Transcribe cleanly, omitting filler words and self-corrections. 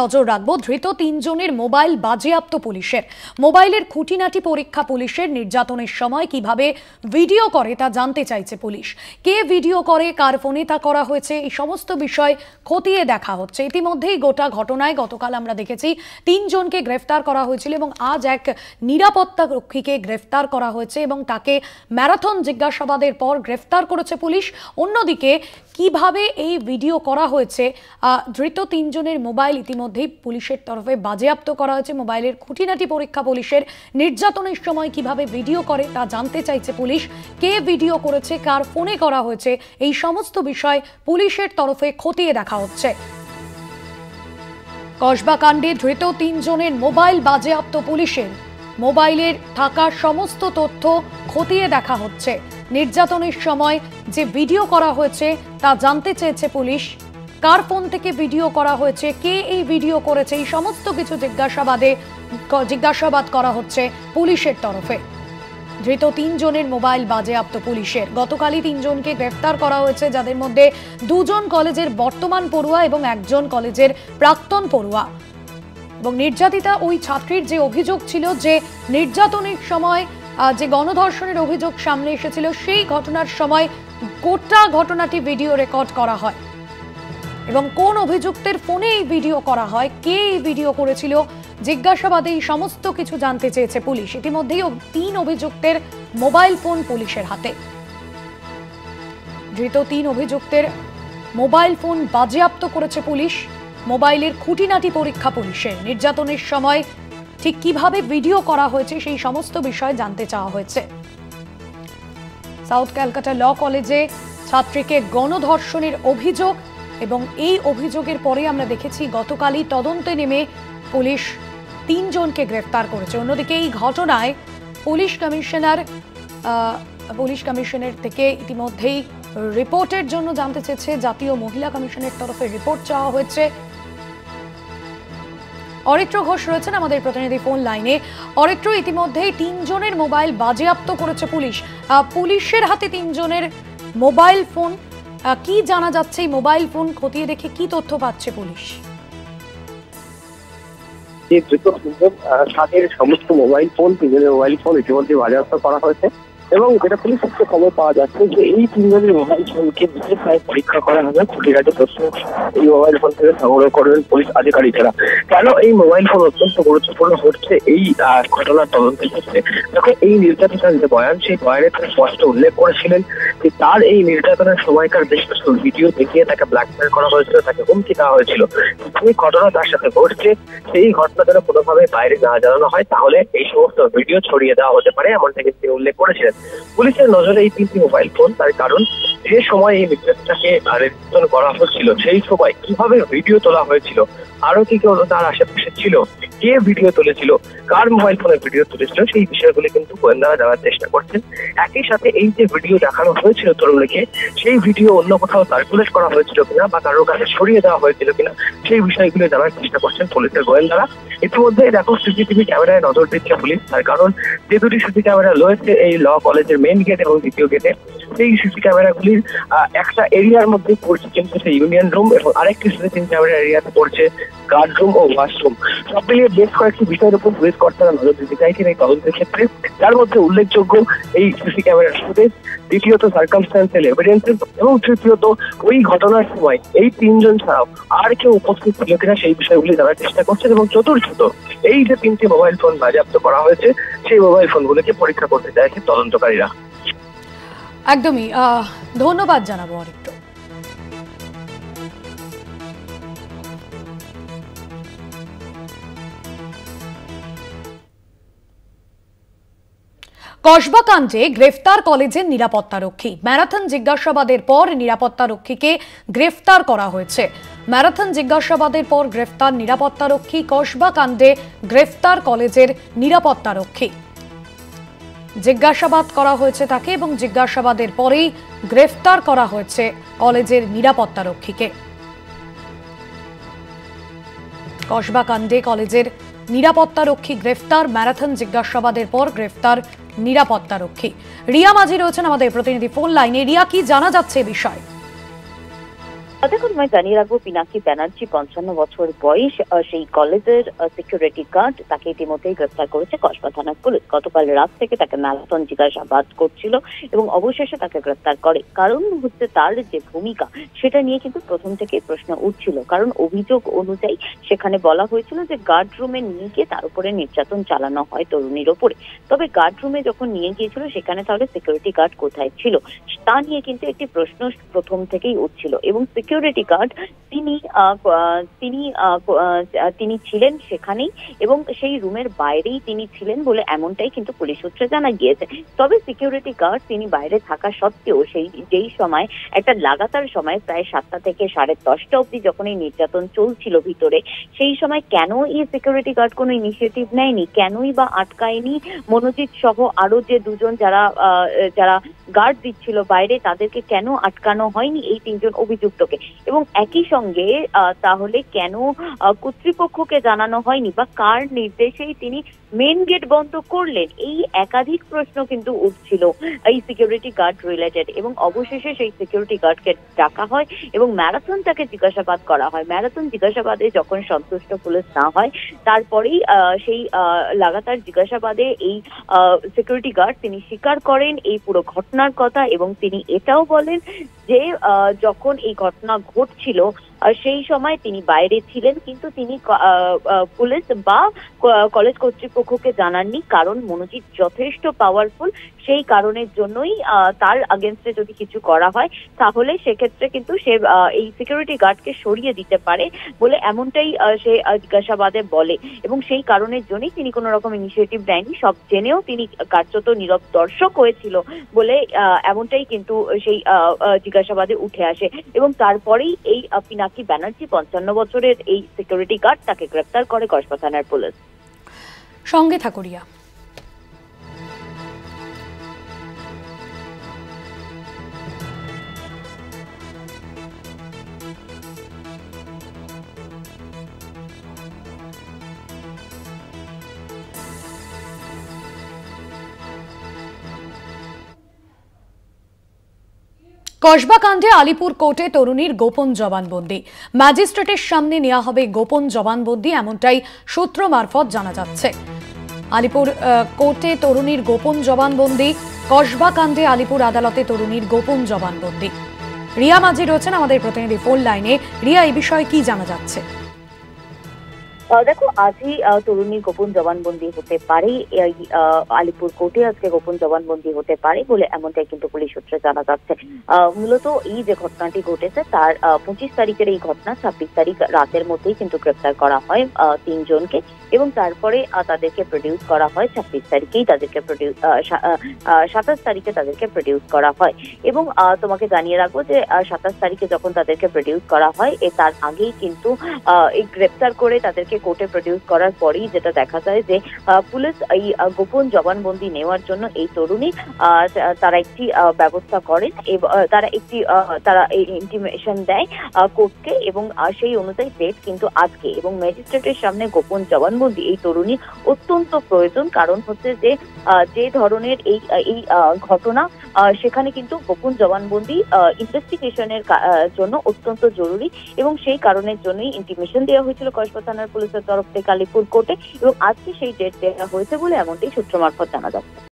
নজর রাখবো ধৃত তিনজনের মোবাইল বাজেয়াপ্ত পুলিশের। মোবাইলের খুঁটিনাটি পরীক্ষা পুলিশের। নির্যাতনের সময় কিভাবে ভিডিও করে তা জানতে চাইছে পুলিশ। কে ভিডিও করে, কার ফোনে তা করা হয়েছে, এই সমস্ত বিষয় খতিয়ে দেখা হচ্ছে। ইতিমধ্যেই গোটা ঘটনায় গতকাল আমরা দেখেছি তিনজনকে গ্রেফতার করা হয়েছিল এবং আজ এক নিরাপত্তা রক্ষীকে গ্রেফতার করা হয়েছে এবং তাকে ম্যারাথন জিজ্ঞাসাবাদের পর গ্রেফতার করেছে পুলিশ। অন্যদিকে কিভাবে এই ভিডিও করা হয়েছে, ধৃত তিনজনের মোবাইল ইতিমধ্যেই পুলিশের তরফে বাজেয়াপ্ত করা হয়েছে। মোবাইলের খুঁটিনাটি পরীক্ষা পুলিশের। নির্যাতনের সময় কিভাবে ভিডিও করে তা জানতে চাইছে পুলিশ। কে ভিডিও করেছে, কার ফোনে করা হয়েছে, এই সমস্ত বিষয় পুলিশের তরফে খতিয়ে দেখা হচ্ছে। কসবা কাণ্ডে ধৃত তিনজনের মোবাইল বাজেয়াপ্ত পুলিশের। মোবাইলের থাকা সমস্ত তথ্য খতিয়ে দেখা হচ্ছে। নির্যাতনের সময় যে ভিডিও করা হয়েছে তা জানতে চেয়েছে পুলিশ। কার ফোন থেকে ভিডিও করা হয়েছে, কে এই ভিডিও করেছে, এই সমস্ত কিছু জিজ্ঞাসাবাদ করা হচ্ছে পুলিশের তরফে। ধৃত তিনজনের মোবাইল বাজেয়াপ্ত পুলিশের। গতকালই তিনজনকে গ্রেফতার করা হয়েছে, যাদের মধ্যে দুজন কলেজের বর্তমান পড়ুয়া এবং একজন কলেজের প্রাক্তন পড়ুয়া। এবং নির্যাতিতা ওই ছাত্রীর যে অভিযোগ ছিল যে নির্যাতনের সময় যে গণধর্ষণের অভিযোগ সামনে এসেছিল, সেই ঘটনার সময় গোটা ঘটনাটি ভিডিও রেকর্ড করা হয় এবং কোন অভিযুক্তের ফোনে এই ভিডিও করা হয়, কে এই ভিডিও করেছিল, জিজ্ঞাসাবাদে এই সমস্ত কিছু জানতে চেয়েছে পুলিশ। ইতিমধ্যেই তিন অভিযুক্তের মোবাইল ফোন পুলিশের হাতে। ধৃত তিন অভিযুক্তের মোবাইল ফোন বাজেয়াপ্ত করেছে পুলিশ। মোবাইলের খুঁটিনাটি পরীক্ষা পুলিশের। নির্যাতনের সময় ঠিক কিভাবে ভিডিও করা হয়েছে সেই সমস্ত বিষয় জানতে চাওয়া হয়েছে। সাউথ ক্যালকাটা ল কলেজে ছাত্রীকে গণধর্ষণের অভিযোগ এবং এই অভিযোগের পরে আমরা দেখেছি গতকালই তদন্তে নেমে পুলিশ তিনজনকে গ্রেফতার করেছে। অন্যদিকে এই ঘটনায় পুলিশ কমিশনের থেকে ইতিমধ্যেই রিপোর্টের জন্য জানতে চেয়েছে। জাতীয় মহিলা কমিশনের তরফে রিপোর্ট চাওয়া হয়েছে। অরিত্র ঘোষ রয়েছেন আমাদের প্রতিনিধি ফোন লাইনে। অরিত্র, ইতিমধ্যেই তিনজনের মোবাইল বাজেয়াপ্ত করেছে পুলিশ। পুলিশের হাতে তিনজনের মোবাইল ফোন, কি জানা যাচ্ছে? এই মোবাইল ফোন খতিয়ে দেখে কি তথ্য পাচ্ছে পুলিশ? সাথের সমস্ত মোবাইল ফোন, তিনজনের মোবাইল ফোন ইতিমধ্যে বাজেয়াপ্ত করা হয়েছে এবং যেটা পুলিশ সূত্রে খবর পাওয়া যাচ্ছে যে এই তিনজনের মোবাইল ফোনকে বিশেষভাবে পরীক্ষা করা হবে। খুঁটিনাটি তথ্য এই মোবাইল ফোন থেকে সংগ্রহ করবেন পুলিশ আধিকারিকেরা। কেন এই মোবাইল ফোন অত্যন্ত গুরুত্বপূর্ণ হচ্ছে এই ঘটনার তদন্তের ক্ষেত্রে? দেখো, এই নির্যাতনের যে বয়ান, সেই বয়ানে তিনি স্পষ্ট উল্লেখ করেছিলেন যে তার এই নির্যাতনের সময়কার বেশ কিছু ভিডিও দেখিয়ে তাকে ব্ল্যাকমেল করা হয়েছিল, তাকে হুমকি দেওয়া হয়েছিল। যে ঘটনা তার সাথে ঘটছে সেই ঘটনা যেন কোনোভাবে বাইরে না জানানো হয়, তাহলে এই সমস্ত ভিডিও ছড়িয়ে দেওয়া হতে পারে, এমনটা কিন্তু তিনি উল্লেখ করেছিলেন। পুলিশের নজরে এই তিনটি মোবাইল ফোন, তার কারণ যে সময় এই নির্যাতনটাকে নির্যাতন করা হচ্ছিল সেই সময় কিভাবে ভিডিও তোলা হয়েছিল, আরো কি কেউ তার আশেপাশে ছিল, কে ভিডিও তুলেছিল, কার মোবাইল ফোনে ভিডিও তুলেছিল, সেই বিষয়গুলি কিন্তু গোয়েন্দারা জানার চেষ্টা করছেন। একই সাথে এই যে ভিডিও দেখানো হয়েছিল তরুণীকে, সেই ভিডিও অন্য কোথাও সার্কুলেট করা হয়েছিল কিনা বা কারোর কাছে সরিয়ে দেওয়া হয়েছিল কিনা, সেই বিষয়গুলি জানার চেষ্টা করছেন পুলিশের গোয়েন্দারা। ইতিমধ্যে দেখো, সিসিটিভি ক্যামেরায় নজর দিচ্ছে পুলিশ। তার কারণ যে দুটি সিসি ক্যামেরা রয়েছে এই ল কলেজের মেইন গেট এবং দ্বিতীয় গেটে, সেই সিসি ক্যামেরাগুলির একটা এরিয়ার মধ্যে পড়ছে কিন্তু সেই ইউনিয়ন রুম এবং আরেকটি সিসি ক্যামেরা এরিয়াতে পড়ছে গার্ড রুম ও ওয়াশরুম। সব মিলিয়ে বেশ কয়েকটি বিষয়ের উপর পুলিশ কর্তারা নজর দিতে চাইছেন এই তদন্তের ক্ষেত্রে। যার মধ্যে উল্লেখযোগ্য এই সিসি ক্যামেরার ফুটেজ, দ্বিতীয়ত সার্কামস্ট্যান্সিয়াল এভিডেন্সেস এবং তৃতীয়ত ওই ঘটনার সময় এই তিনজন ছাড়াও আর কেউ উপস্থিত ছিল কিনা সেই বিষয়গুলি জানার চেষ্টা করছেন। এবং চতুর্থত এই যে তিনটি মোবাইল ফোন বাজেয়াপ্ত করা হয়েছে সেই মোবাইল ফোনগুলোকে পরীক্ষা করতে চাইছে তদন্তকারীরা। একদমই ধন্যবাদ জানাবো অরিত্র। কসবা কাণ্ডে গ্রেফতার কলেজের নিরাপত্তারক্ষী। ম্যারাথন জিজ্ঞাসাবাদের পর নিরাপত্তারক্ষীকে গ্রেফতার করা হয়েছে। ম্যারাথন জিজ্ঞাসাবাদের পর গ্রেফতার নিরাপত্তারক্ষী। কসবা কাণ্ডে গ্রেফতার কলেজের নিরাপত্তারক্ষী। জিজ্ঞাসাবাদ করা হয়েছে তাকে এবং জিজ্ঞাসাবাদের পরেই গ্রেফতার করা হয়েছে কলেজের নিরাপত্তারক্ষীকে। কসবা কাণ্ডে কলেজের নিরাপত্তারক্ষী গ্রেফতার। ম্যারাথন জিজ্ঞাসাবাদের পর গ্রেফতার নিরাপত্তারক্ষী। রিয়া মাঝি রয়েছেন আমাদের প্রতিনিধি ফোন লাইনে। রিয়া, কি জানা যাচ্ছে বিষয়? দেখুন, আমি জানিয়ে রাখবো, পিনাকি ব্যানার্জি 55 বছর বয়স, সেই কলেজের সিকিউরিটি গার্ড। তাকে ইতিমধ্যেই গ্রেফতার করেছে কসবা থানার পুলিশ। গতকাল রাত থেকে তাকে ম্যারাথন জিজ্ঞাসাবাদ করছিল এবং অবশেষে তাকে গ্রেফতার করে। কারণ হচ্ছে তার যে ভূমিকা, সেটা নিয়ে কিন্তু প্রথম থেকেই প্রশ্ন উঠছিল। কারণ অভিযোগ অনুযায়ী সেখানে বলা হয়েছিল যে গার্ড রুমে নিয়ে গিয়ে তার উপরে নির্যাতন চালানো হয় তরুণীর ওপরে। তবে গার্ড রুমে যখন নিয়ে গিয়েছিল সেখানে তাহলে সিকিউরিটি গার্ড কোথায় ছিল, তা নিয়ে কিন্তু একটি প্রশ্ন প্রথম থেকেই উঠছিল। এবং সিকিউরিটি গার্ড তিনি ছিলেন সেখানেই এবং সেই রুমের বাইরেই তিনি ছিলেন বলে এমনটাই কিন্তু পুলিশ সূত্রে জানা গিয়েছে। তবে সিকিউরিটি গার্ড তিনি বাইরে থাকা সত্ত্বেও যেই সময় একটা লাগাতার সময় প্রায় 7টা থেকে 10:30 অবধি যখন এই নির্যাতন চলছিল ভিতরে, সেই সময় কেন এই সিকিউরিটি গার্ড কোনো ইনিশিয়েটিভ নেয়নি, কেনই বা আটকায়নি মনোজিৎ সহ আরো যে দুজন যারা গার্ড দিচ্ছিল বাইরে, তাদেরকে কেন আটকানো হয়নি এই 3 জন অভিযুক্তকে? এবং একই সঙ্গে তাহলে কেন কর্তৃপক্ষকে জানানো হয়নি বা কার নির্দেশেই তিনি মেন গেট বন্ধ করলেন? এই একাধিক প্রশ্ন কিন্তু উঠছিল এই সিকিউরিটি গার্ড রিলেটেড। এবং অবশেষে সেই সিকিউরিটি গার্ডকে ডাকা হয় এবং ম্যারাথন তাকে জিজ্ঞাসাবাদ করা হয়। ম্যারাথন জিজ্ঞাসাবাদে যখন সন্তুষ্ট পুলিশ না হয়, তারপরেই সেই লাগাতার জিজ্ঞাসাবাদে এই সিকিউরিটি গার্ড তিনি স্বীকার করেন এই পুরো ঘটনার কথা এবং তিনি এটাও বলেন যে যখন এই ঘটনা ঘটছিল সেই সময় তিনি বাইরে ছিলেন, কিন্তু তিনি পুলিশ বা কলেজ কর্তৃপক্ষকে জানাননি। কারণ মনোজিৎ যথেষ্ট পাওয়ারফুল, সেই কারণের জন্যই তার আগেনস্টে যদি কিছু করা হয় তাহলে সেক্ষেত্রে কিন্তু সে এই সিকিউরিটি গার্ডকে সরিয়ে দিতে পারে বলে এমনটাই সে জিজ্ঞাসাবাদে বলে। এবং সেই কারণের জন্যই তিনি কোনো রকম ইনিশিয়েটিভ নেয়নি, সব জেনেও তিনি কার্যত নীরব দর্শক হয়েছিল বলে এমনটাই কিন্তু সেই জিজ্ঞাসাবাদে উঠে আসে। এবং তারপরেই এই পিনাকি ব্যানার্জি 55 বছরের এই সিকিউরিটি গার্ড তাকে গ্রেফতার করে কসবা থানার পুলিশ। সঙ্গে থাকুরিয়া। কসবা কাণ্ডে আলিপুর কোর্টে তরুণীর গোপন জবানবন্দি। ম্যাজিস্ট্রেটের সামনে নেওয়া হবে গোপন জবানবন্দি, এমনটাই সূত্র মারফত জানা যাচ্ছে। আলিপুর কোর্টে তরুণীর গোপন জবানবন্দি। কসবা কাণ্ডে আলিপুর আদালতে তরুণীর গোপন জবানবন্দি। রিয়া মাঝি রয়েছেন আমাদের প্রতিনিধি ফোন লাইনে। রিয়া, এই বিষয়ে কি জানা যাচ্ছে? দেখো, আজই তরুণীর গোপন জবানবন্দি হতে পারে। আলিপুর কোর্টে আজকে গোপন জবানবন্দি হতে পারে বলে এমনটাই কিন্তু পুলিশ সূত্রে জানা যাচ্ছে। মূলত এই যে ঘটনাটি ঘটেছে তার 25 তারিখের এই ঘটনা 26 তারিখ রাতের মধ্যেই কিন্তু গ্রেফতার করা হয় 3 জনকে এবং তারপরে তাদেরকে প্রডিউস করা হয় 26 তারিখেই, তাদেরকে 27 তারিখে তাদেরকে প্রডিউস করা হয়। এবং তোমাকে জানিয়ে রাখবো যে 27 তারিখে যখন তাদেরকে প্রডিউস করা হয় তার আগেই কিন্তু এই গ্রেফতার করে তাদেরকে কোর্টে প্রডিউস করার পরেই যেটা দেখা যায় যে পুলিশ এই গোপন জবানবন্দি নেওয়ার জন্য এই তরুণী তারা একটি ব্যবস্থা করেন এবং তারা ইন্টিমেশন দেয় কোর্টকে এবং সেই অনুযায়ী ডেট কিন্তু আজকে। এবং ম্যাজিস্ট্রেটের সামনে গোপন জবানবন্দি এই তরুণী অত্যন্ত প্রয়োজন। কারণ হচ্ছে যে ধরনের এই ঘটনা, সেখানে কিন্তু গোপন জবানবন্দি ইনভেস্টিগেশনের জন্য অত্যন্ত জরুরি এবং সেই কারণের জন্যই ইন্টিমেশন দেওয়া হয়েছিল কসবা থানার পুলিশের তরফ থেকে আলিপুর কোর্টে এবং আজকে সেই ডেট দেওয়া হয়েছে বলে এমনটাই সূত্র মারফত জানা যাচ্ছে।